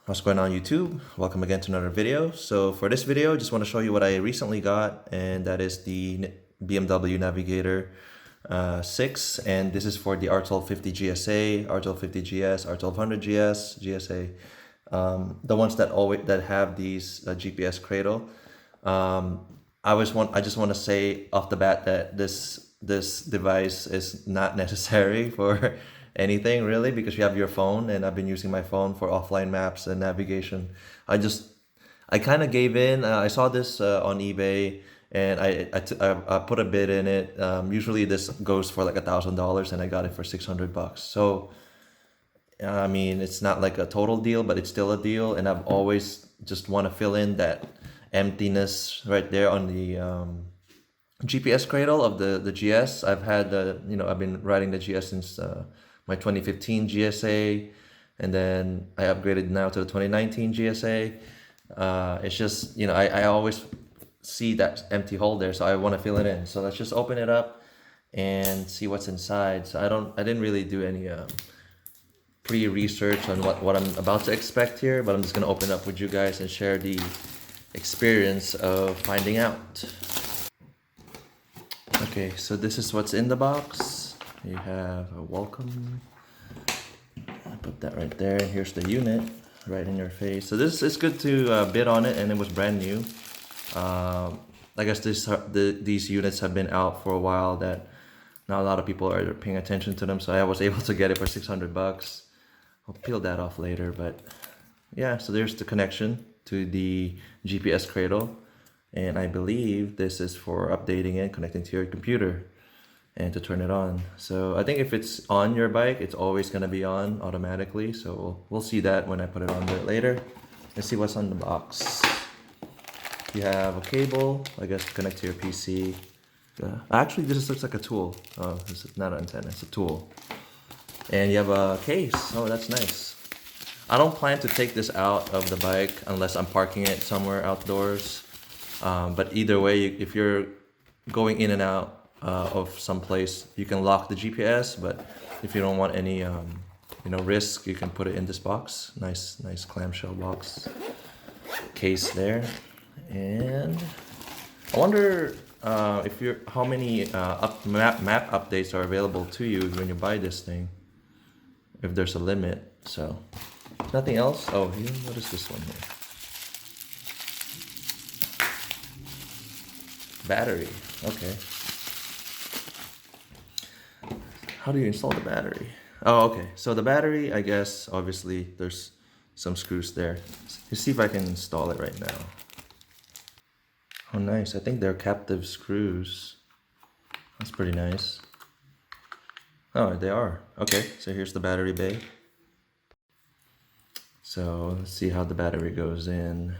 What's going on YouTube? Welcome again to another video. So for this video, I just want to show you what I recently got, and that is the BMW Navigator 6, and this is for the R1250 GSA, R1250 GS, R1200 GS, GSA, the ones that have these GPS cradle. I just want to say off the bat that this device is not necessary for anything really, because you have your phone, and I've been using my phone for offline maps and navigation. I kind of gave in. I saw this on eBay, and I put a bid in it. Usually this goes for like $1,000, and I got it for $600. So I mean, it's not like a total deal, but it's still a deal. And I've always just want to fill in that emptiness right there on the GPS cradle of the GS. I've had I've been riding the GS since my 2015 GSA, and then I upgraded now to the 2019 GSA. It's just, I always see that empty hole there, so I want to fill it in. So let's just open it up and see what's inside. So I didn't really do any pre-research on what I'm about to expect here, but I'm just gonna open it up with you guys and share the experience of finding out. Okay, so this is what's in the box. You have a welcome. I put that right there, and here's the unit right in your face. So this is good to bid on it, and it was brand new. I guess these units have been out for a while, that not a lot of people are paying attention to them, so I was able to get it for $600. I'll peel that off later, but yeah, so there's the connection to the GPS cradle, and I believe this is for updating it, connecting to your computer, and to turn it on. So I think if it's on your bike, it's always gonna be on automatically, so we'll see that when I put it on there later. Let's see what's on the box. You have a cable, I guess, to connect to your PC. Actually, this looks like a tool. Oh, this is not an antenna, it's a tool. And you have a case. Oh, that's nice. I don't plan to take this out of the bike unless I'm parking it somewhere outdoors. But either way, if you're going in and out of some place, you can lock the GPS. But if you don't want any risk, you can put it in this box. Nice clamshell box case there. And I wonder how many map updates are available to you when you buy this thing, if there's a limit. So nothing else. Oh, what is this one here? Battery. Okay. How do you install the battery? Oh, okay. So the battery, I guess, obviously there's some screws there. Let's see if I can install it right now. Oh, nice. I think they're captive screws. That's pretty nice. Oh, they are. Okay, so here's the battery bay. So let's see how the battery goes in.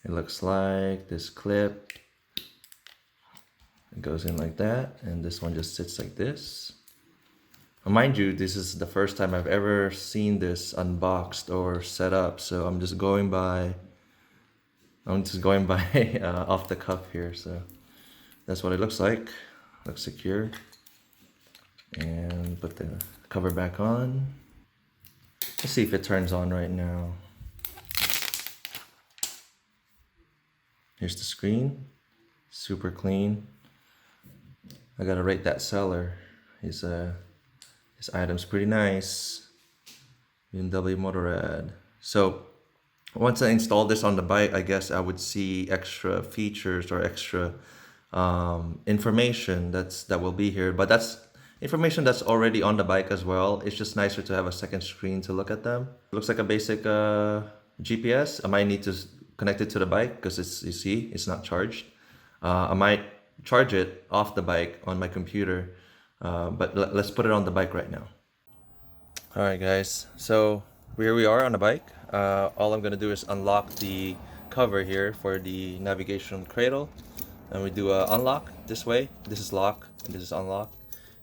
It looks like this clip. It goes in like that, and this one just sits like this. Mind you, this is the first time I've ever seen this unboxed or set up, so I'm just going by off the cuff here. So that's what it looks like. Looks secure. And put the cover back on. Let's see if it turns on right now. Here's the screen. Super clean. I gotta rate that seller. His item's pretty nice. BMW Motorrad. So once I install this on the bike, I guess I would see extra features or extra information that will be here. But that's information that's already on the bike as well. It's just nicer to have a second screen to look at them. It looks like a basic GPS. I might need to connect it to the bike because it's not charged. I might charge it off the bike on my computer, but let's put it on the bike right now. All right, guys. So here we are on the bike. All I'm gonna do is unlock the cover here for the navigation cradle, and we do a unlock this way. This is lock and this is unlock,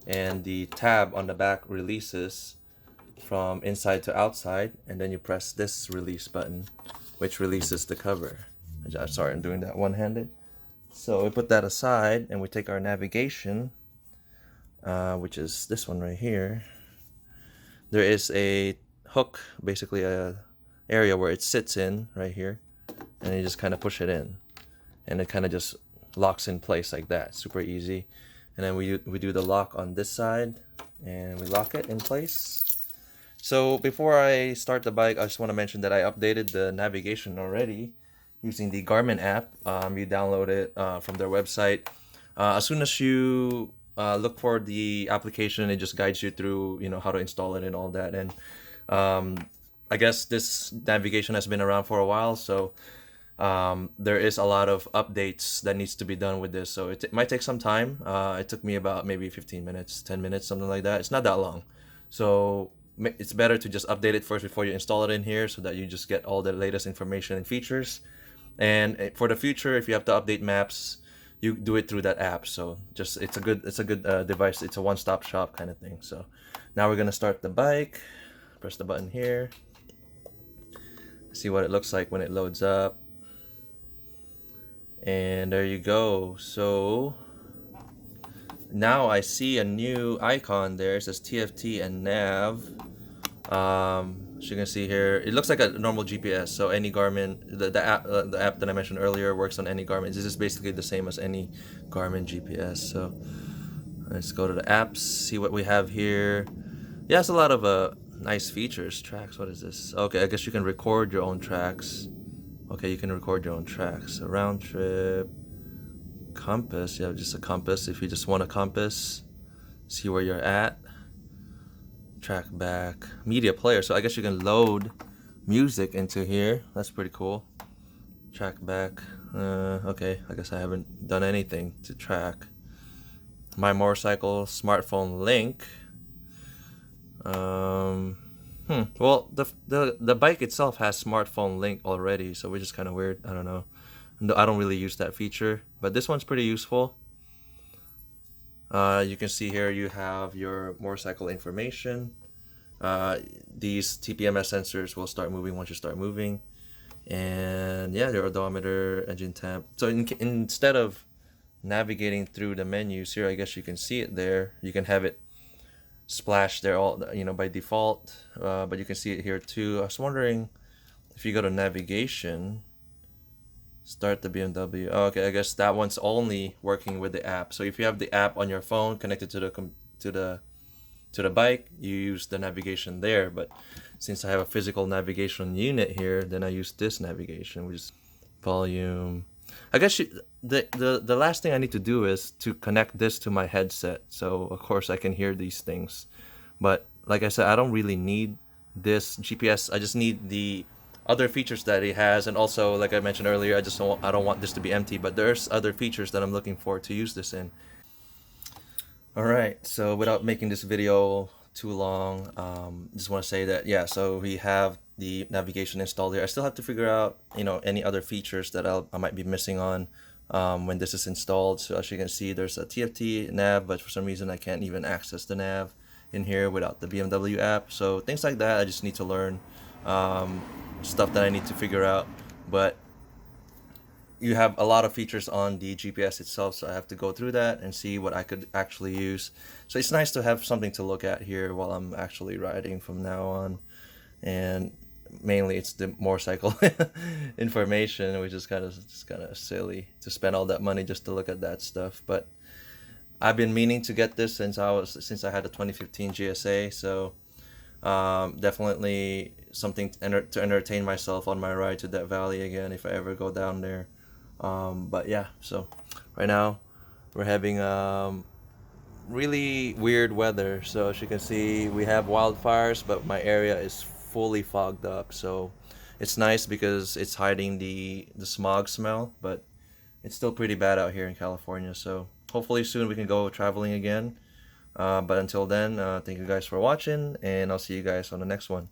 and the tab on the back releases from inside to outside, and then you press this release button, which releases the cover. Sorry, I'm doing that one-handed. So we put that aside, and we take our navigation, which is this one right here. There is a hook, basically a area where it sits in right here, and you just kind of push it in, and it kind of just locks in place like that. Super easy. And then we do the lock on this side, and we lock it in place. So before I start the bike, I just want to mention that I updated the navigation already using the Garmin app. You download it from their website. As soon as you look for the application, it just guides you through, how to install it and all that. And I guess this navigation has been around for a while, so there is a lot of updates that needs to be done with this. So it might take some time. It took me about maybe 15 minutes, 10 minutes, something like that. It's not that long. So it's better to just update it first before you install it in here, so that you just get all the latest information and features. And for the future, if you have to update maps, you do it through that app. So just it's a good device. It's a one-stop shop kind of thing. So now we're gonna start the bike. Press the button here. See what it looks like when it loads up. And there you go. So now I see a new icon there. It says TFT and nav. As you can see here, it looks like a normal GPS. So any Garmin, the app that I mentioned earlier works on any Garmin. This is basically the same as any Garmin GPS. So let's go to the apps, see what we have here. Yeah, it's a lot of nice features. Tracks, what is this? Okay, I guess you can record your own tracks. Okay, you can record your own tracks. A round trip, compass. You have just a compass if you just want a compass. See where you're at. Track back, media player. So I guess you can load music into here. That's pretty cool. Track back. Okay, I guess I haven't done anything to track. My motorcycle, smartphone link. Well, the bike itself has smartphone link already, so which is kind of weird. I don't know. I don't really use that feature, but this one's pretty useful. You can see here you have your motorcycle information. These TPMS sensors will start moving once you start moving, and yeah, your odometer, engine temp. So instead of navigating through the menus here, I guess you can see it there. You can have it splash there all by default, but you can see it here too. I was wondering if you go to navigation, start the BMW. Oh, okay, I guess that one's only working with the app. So if you have the app on your phone connected to the bike, you use the navigation there. But since I have a physical navigation unit here, then I use this navigation, which is volume. I guess the last thing I need to do is to connect this to my headset, so of course I can hear these things. But like I said, I don't really need this GPS. I just need the other features that it has, and also like I mentioned earlier, I don't want this to be empty. But there's other features that I'm looking for to use this in. All right, so without making this video too long, just want to say that yeah, so we have the navigation installed here. I still have to figure out any other features that I might be missing on when this is installed. So as you can see, there's a TFT nav, but for some reason I can't even access the nav in here without the BMW app. So things like that I just need to learn, stuff that I need to figure out. But you have a lot of features on the GPS itself, so I have to go through that and see what I could actually use. So it's nice to have something to look at here while I'm actually riding from now on. And mainly it's the motorcycle information, which is kind of silly to spend all that money just to look at that stuff. But I've been meaning to get this since I had a 2015 GSA, so definitely something to entertain myself on my ride to that valley again if I ever go down there. But yeah, so right now we're having really weird weather. So as you can see, we have wildfires, but my area is fully fogged up. So it's nice because it's hiding the smog smell, but it's still pretty bad out here in California. So hopefully soon we can go traveling again. But until then, thank you guys for watching, and I'll see you guys on the next one.